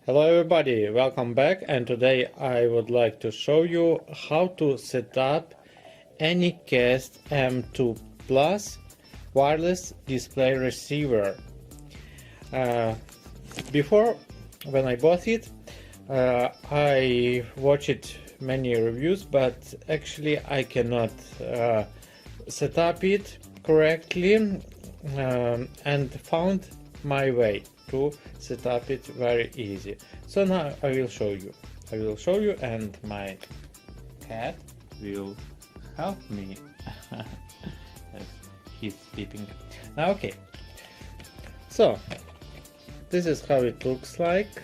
Hello everybody, welcome back, and today I would like to show you how to set up AnyCast M2 Plus wireless display receiver. Before, when I bought it, I watched many reviews, but actually I cannot set up it correctly and found my way to set up it very easy. So now I will show you and my cat will help me. He's sleeping now. Okay, so this is how it looks like.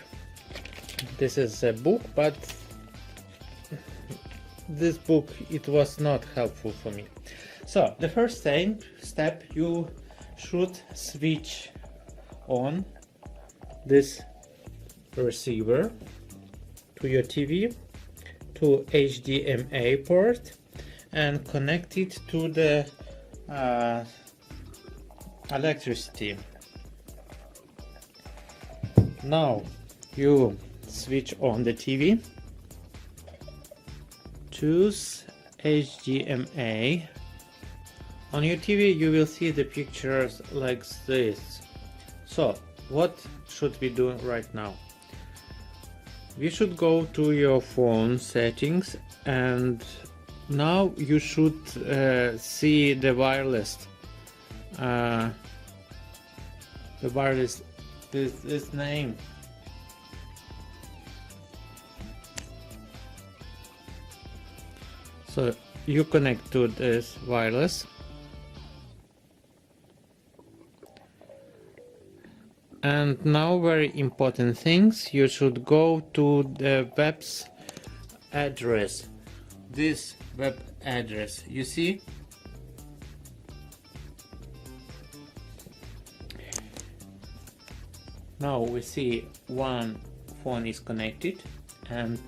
This is a book, but this book, it was not helpful for me. So the first step, you should switch on this receiver to your TV, to HDMI port, and connect it to the electricity. Now you switch on the TV, choose HDMI. On your TV you will see the pictures like this. So what should we do right now? We should go to your phone settings, and now you should see the wireless. This name. So you connect to this wireless. And now very important things, you should go to the web's address. This web address, you see? Now we see one phone is connected, and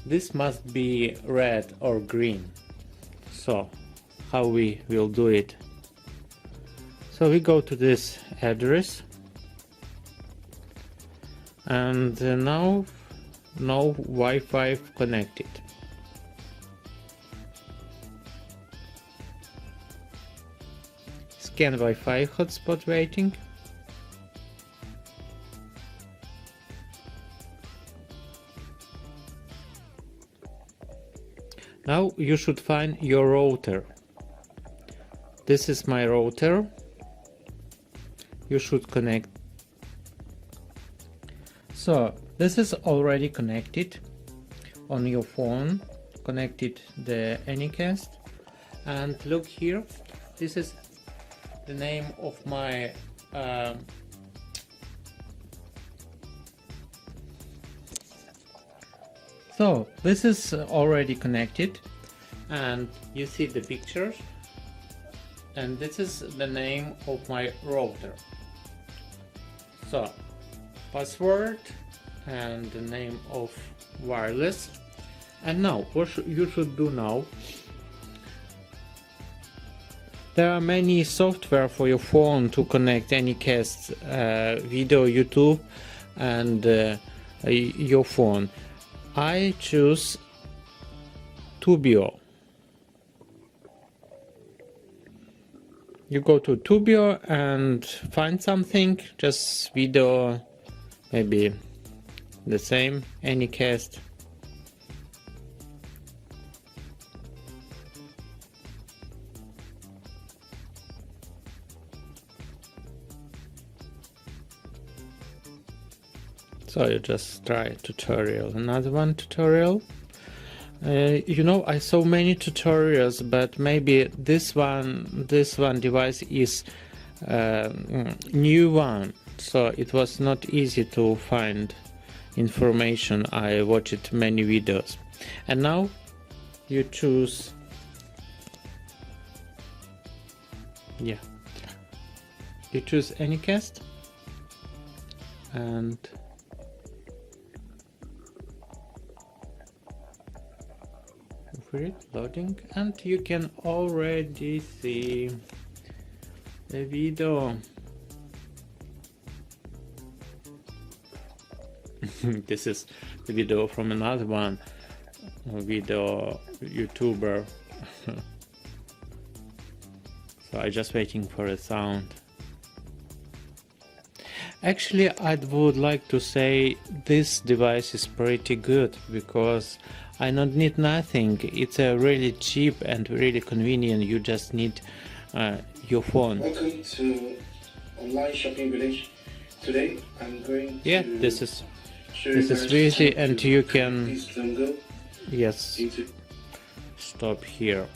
this must be red or green. So how we will do it? So we go to this address, and now no Wi-Fi connected. Scan Wi-Fi hotspot waiting. Now you should find your router. This is my router. You should connect. So this is already connected on your phone, connected the AnyCast, and look here, this is the name of my so this is already connected, and you see the pictures, and this is the name of my router. So password and the name of wireless. And now what you should do now, there are many software for your phone to connect AnyCast video, YouTube, and your phone. I choose Tubio. You go to Tubio and find something, just video, maybe the same, AnyCast. So you just try tutorial, another one tutorial. You know, I saw many tutorials, but maybe this one device is new one, so it was not easy to find information. I watched many videos, and now you choose, you choose AnyCast, and loading, and you can already see the video. This is the video from another one video YouTuber. So I'm just waiting for a sound. Actually, I would like to say this device is pretty good because I don't need nothing. It's a really cheap and really convenient. You just need your phone. Welcome to Online Shopping Village. Today I'm going to this is easy, and you can stop here.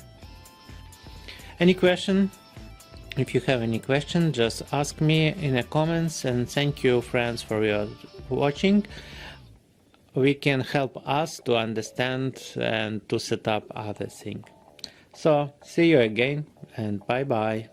Any question? If you have any question, just ask me in the comments, and thank you friends for your watching. We can help us to understand and to set up other things. So see you again, and bye bye.